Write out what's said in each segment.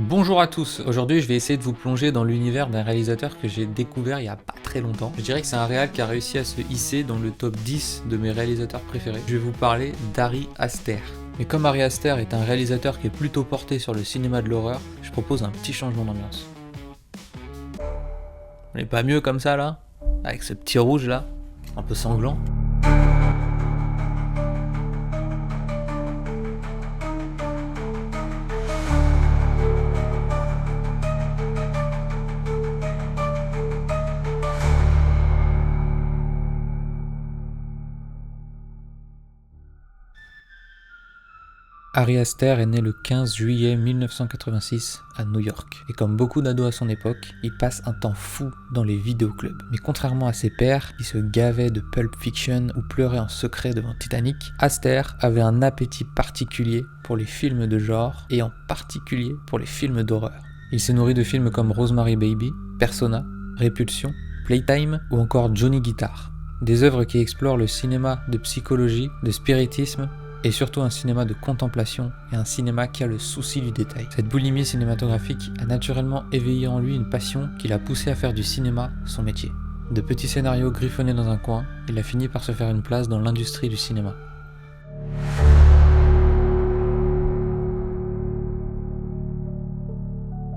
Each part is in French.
Bonjour à tous, aujourd'hui je vais essayer de vous plonger dans l'univers d'un réalisateur que j'ai découvert il y a pas très longtemps. Je dirais que c'est un réal qui a réussi à se hisser dans le top 10 de mes réalisateurs préférés. Je vais vous parler d'Ari Aster. Mais comme Ari Aster est un réalisateur qui est plutôt porté sur le cinéma de l'horreur, je propose un petit changement d'ambiance. On n'est pas mieux comme ça là? Avec ce petit rouge là, un peu sanglant. Ari Aster est né le 15 juillet 1986 à New York. Et comme beaucoup d'ados à son époque, il passe un temps fou dans les vidéoclubs. Mais contrairement à ses pairs, qui se gavaient de Pulp Fiction ou pleuraient en secret devant Titanic, Aster avait un appétit particulier pour les films de genre et en particulier pour les films d'horreur. Il s'est nourri de films comme Rosemary Baby, Persona, Répulsion, Playtime ou encore Johnny Guitar. Des œuvres qui explorent le cinéma de psychologie, de spiritisme, et surtout un cinéma de contemplation et un cinéma qui a le souci du détail. Cette boulimie cinématographique a naturellement éveillé en lui une passion qui l'a poussé à faire du cinéma son métier. De petits scénarios griffonnés dans un coin, il a fini par se faire une place dans l'industrie du cinéma.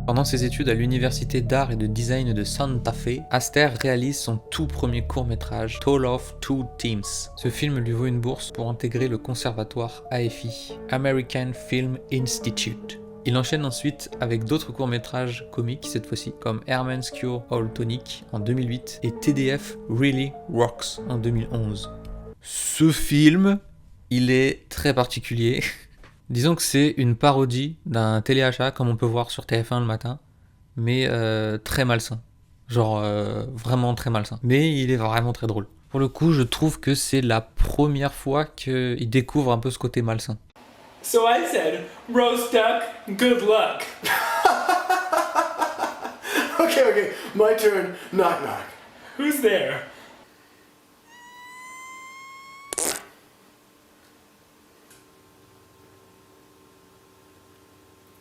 Pendant ses études à l'université d'art et de design de Santa Fe, Aster réalise son tout premier court-métrage, Tale of Two Teams. Ce film lui vaut une bourse pour intégrer le conservatoire AFI, American Film Institute. Il enchaîne ensuite avec d'autres courts-métrages comiques cette fois-ci, comme Airman's Cure All Tonic en 2008 et TDF Really Rocks en 2011. Ce film, il est très particulier. Disons que c'est une parodie d'un téléachat comme on peut voir sur TF1 le matin, mais très malsain. Genre vraiment très malsain. Mais il est vraiment très drôle. Pour le coup, je trouve que c'est la première fois qu'il découvre un peu ce côté malsain. So I said, roast duck, good luck. Okay, my turn. Knock knock. Who's there?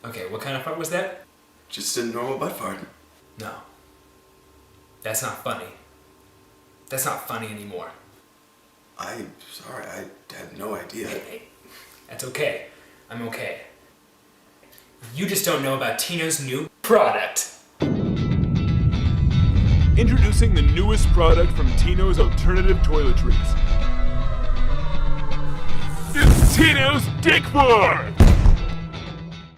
Okay, what kind of fart was that? Just a normal butt fart. No. That's not funny. That's not funny anymore. I'm sorry, I had no idea. Hey, that's okay. I'm okay. You just don't know about Tino's new product. Introducing the newest product from Tino's Alternative Toiletries. It's Tino's Dick Fart!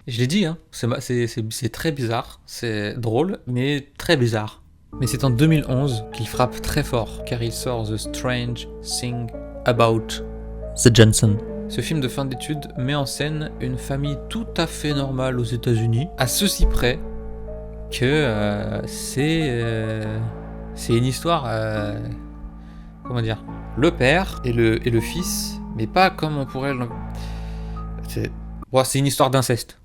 Je l'ai dit, hein, c'est très bizarre, c'est drôle, mais très bizarre. Mais c'est en 2011 qu'il frappe très fort, car il sort The Strange Thing About the Johnson. Ce film de fin d'études met en scène une famille tout à fait normale aux États-Unis, à ceci près que c'est une histoire, comment dire, le père et le fils, mais pas comme on pourrait c'est une histoire d'inceste.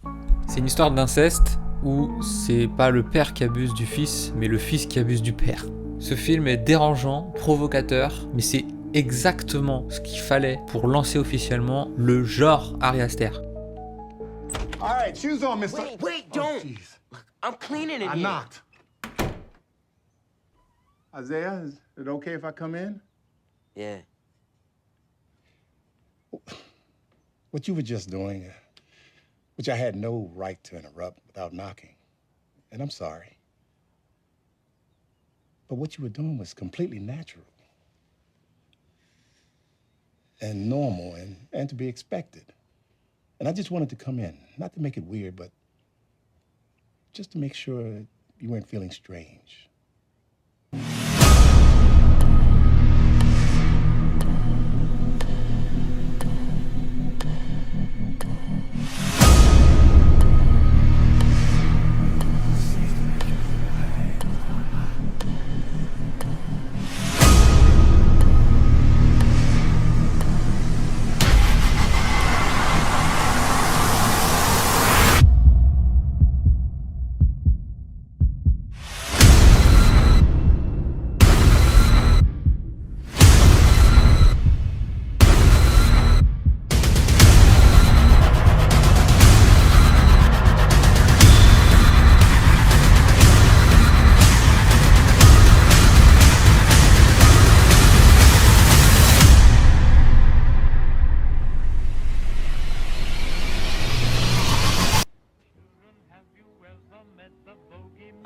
C'est une histoire d'inceste où c'est pas le père qui abuse du fils, mais le fils qui abuse du père. Ce film est dérangeant, provocateur, mais c'est exactement ce qu'il fallait pour lancer officiellement le genre Ari Aster. All right, shoes on, mister. Wait, don't. Jeez. I'm cleaning in I here. knocked. Isaiah, is it okay if I come in? Yeah. What you were just doing, which I had no right to interrupt without knocking. And I'm sorry. But what you were doing was completely natural. And normal and to be expected. And I just wanted to come in, not to make it weird, but just to make sure you weren't feeling strange.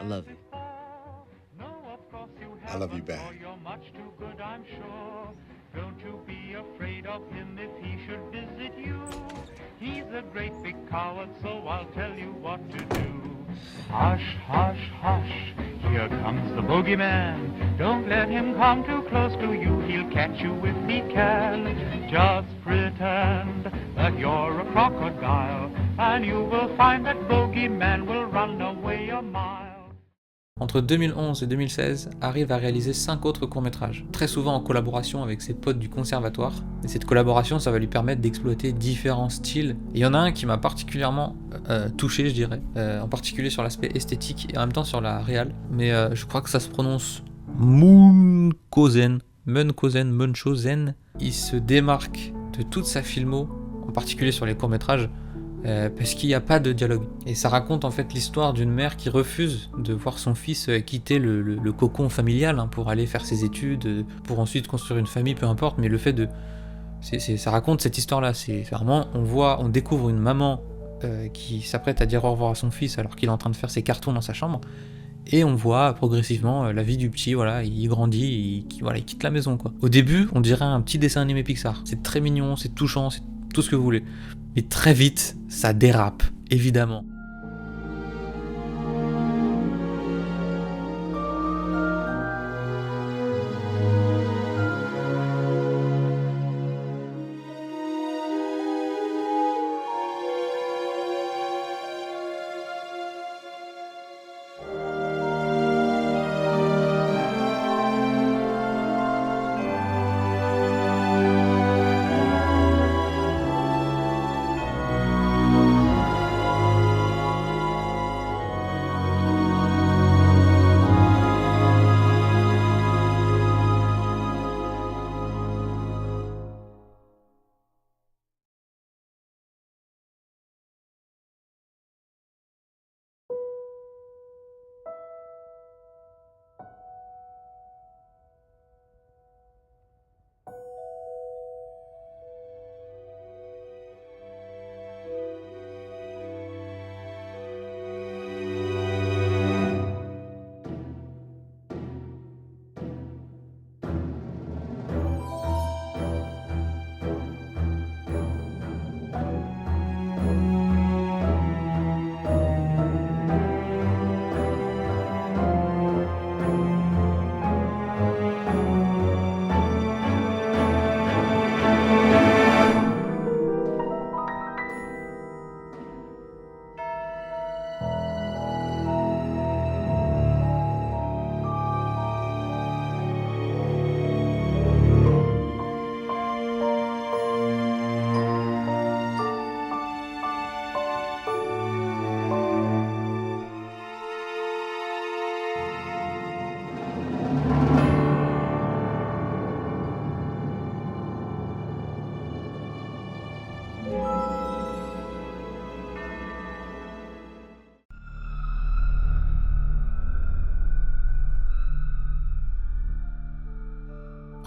I love you. I love you back. You're much too good, I'm sure. Don't you be afraid of him if he should visit you. He's a great big coward, so I'll tell you what to do. Hush, hush, hush, here comes the boogeyman. Don't let him come too close to you, he'll catch you if he can. Just pretend that you're a crocodile, and you will find that boogeyman will run away a mile. Entre 2011 et 2016, Harry va réaliser 5 autres courts-métrages, très souvent en collaboration avec ses potes du conservatoire. Et cette collaboration, ça va lui permettre d'exploiter différents styles. Et il y en a un qui m'a particulièrement touché, je dirais, en particulier sur l'aspect esthétique et en même temps sur la réal. Mais je crois que ça se prononce Munchausen. Il se démarque de toute sa filmo, en particulier sur les courts-métrages, parce qu'il n'y a pas de dialogue. Et ça raconte en fait l'histoire d'une mère qui refuse de voir son fils quitter le cocon familial pour aller faire ses études, pour ensuite construire une famille, peu importe, mais le fait de... ça raconte cette histoire-là. C'est vraiment, on découvre une maman qui s'apprête à dire au revoir à son fils alors qu'il est en train de faire ses cartons dans sa chambre, et on voit progressivement la vie du petit, voilà, il grandit, il quitte la maison, quoi. Au début, on dirait un petit dessin animé Pixar. C'est très mignon, c'est touchant, c'est tout ce que vous voulez. Mais très vite, ça dérape, évidemment.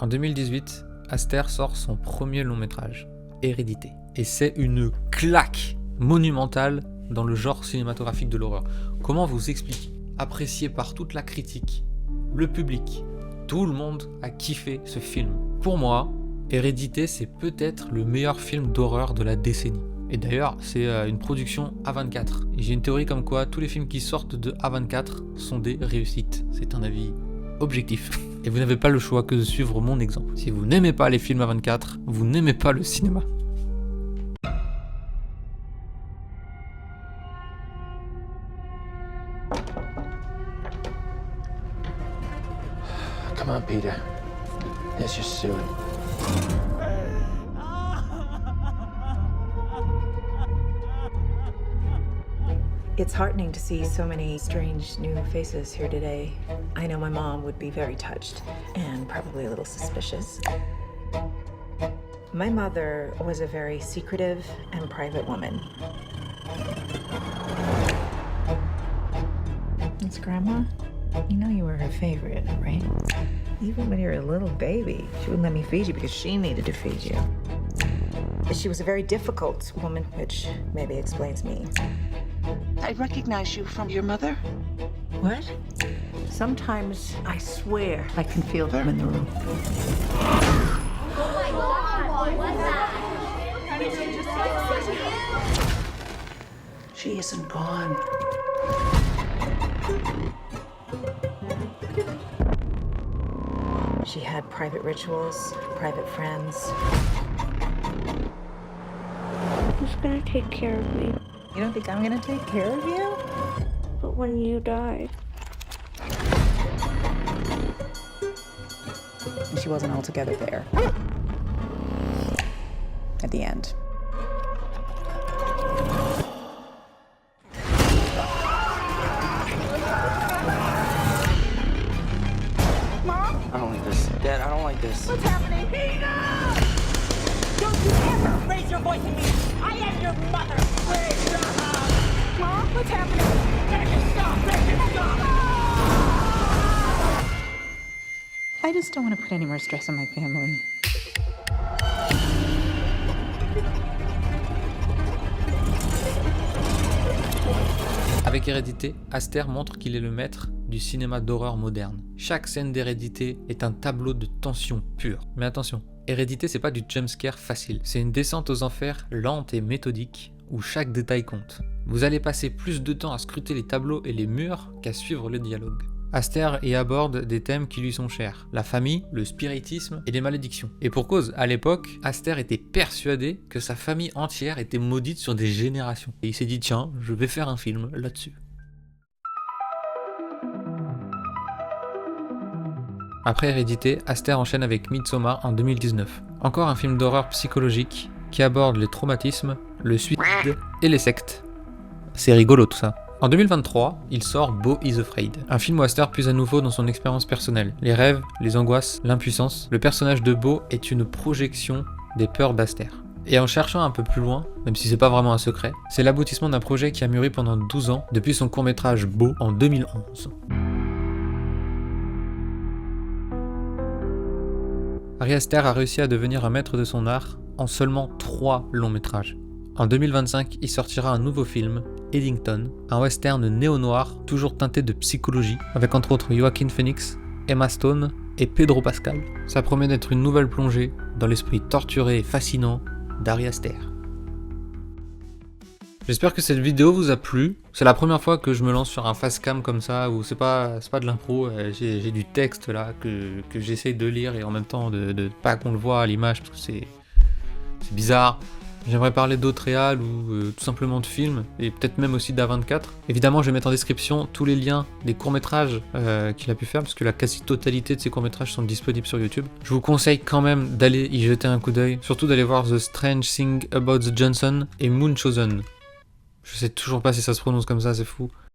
En 2018, Aster sort son premier long métrage, Hérédité. Et c'est une claque monumentale dans le genre cinématographique de l'horreur. Comment vous expliquer ? Apprécié par toute la critique, le public, tout le monde a kiffé ce film. Pour moi, Hérédité, c'est peut-être le meilleur film d'horreur de la décennie. Et d'ailleurs, c'est une production A24. Et j'ai une théorie comme quoi tous les films qui sortent de A24 sont des réussites. C'est un avis objectif. Et vous n'avez pas le choix que de suivre mon exemple. Si vous n'aimez pas les films A24, vous n'aimez pas le cinéma. Come on, Peter. There's your suit. It's heartening to see so many strange new faces here today. I know my mom would be very touched and probably a little suspicious. My mother was a very secretive and private woman. It's Grandma. You know you were her favorite, right? Even when you were a little baby, she wouldn't let me feed you because she needed to feed you. She was a very difficult woman, which maybe explains me. I recognize you from your mother. What? Sometimes I swear I can feel them in the room. She isn't gone. She had private rituals, private friends. Who's gonna take care of me? You don't think I'm gonna take care of you? But when you die, And she wasn't altogether there. At the end. I don't like this. Dad, I don't like this. What's happening? Tina! Don't you ever raise your voice at me! I am your mother! Please stop! Mom, what's happening? Make it stop! Make it stop! I just don't want to put any more stress on my family. Avec Hérédité, Aster montre qu'il est le maître du cinéma d'horreur moderne. Chaque scène d'Hérédité est un tableau de tension pure. Mais attention, Hérédité c'est pas du jumpscare facile, c'est une descente aux enfers lente et méthodique où chaque détail compte. Vous allez passer plus de temps à scruter les tableaux et les murs qu'à suivre le dialogue. Aster y aborde des thèmes qui lui sont chers, la famille, le spiritisme et les malédictions. Et pour cause, à l'époque, Aster était persuadé que sa famille entière était maudite sur des générations. Et il s'est dit tiens, je vais faire un film là-dessus. Après Hérédité, Aster enchaîne avec Midsommar en 2019. Encore un film d'horreur psychologique qui aborde les traumatismes, le suicide et les sectes. C'est rigolo tout ça. En 2023, il sort Beau is Afraid, un film où Aster puise à nouveau dans son expérience personnelle. Les rêves, les angoisses, l'impuissance. Le personnage de Beau est une projection des peurs d'Aster. Et en cherchant un peu plus loin, même si c'est pas vraiment un secret, c'est l'aboutissement d'un projet qui a mûri pendant 12 ans depuis son court-métrage Beau en 2011. Ari Aster a réussi à devenir un maître de son art en seulement 3 longs métrages. En 2025, il sortira un nouveau film, Eddington, un western néo-noir toujours teinté de psychologie, avec entre autres Joaquin Phoenix, Emma Stone et Pedro Pascal. Ça promet d'être une nouvelle plongée dans l'esprit torturé et fascinant d'Ari Aster. J'espère que cette vidéo vous a plu. C'est la première fois que je me lance sur un fast cam comme ça, où c'est pas de l'impro, j'ai du texte là que j'essaye de lire et en même temps de pas qu'on le voit à l'image parce que c'est bizarre. J'aimerais parler d'autres réals ou tout simplement de films, et peut-être même aussi d'A24. Évidemment, je vais mettre en description tous les liens des courts-métrages qu'il a pu faire, parce que la quasi-totalité de ces courts-métrages sont disponibles sur YouTube. Je vous conseille quand même d'aller y jeter un coup d'œil, surtout d'aller voir The Strange Thing About the Johnson et Munchausen. Je sais toujours pas si ça se prononce comme ça, c'est fou.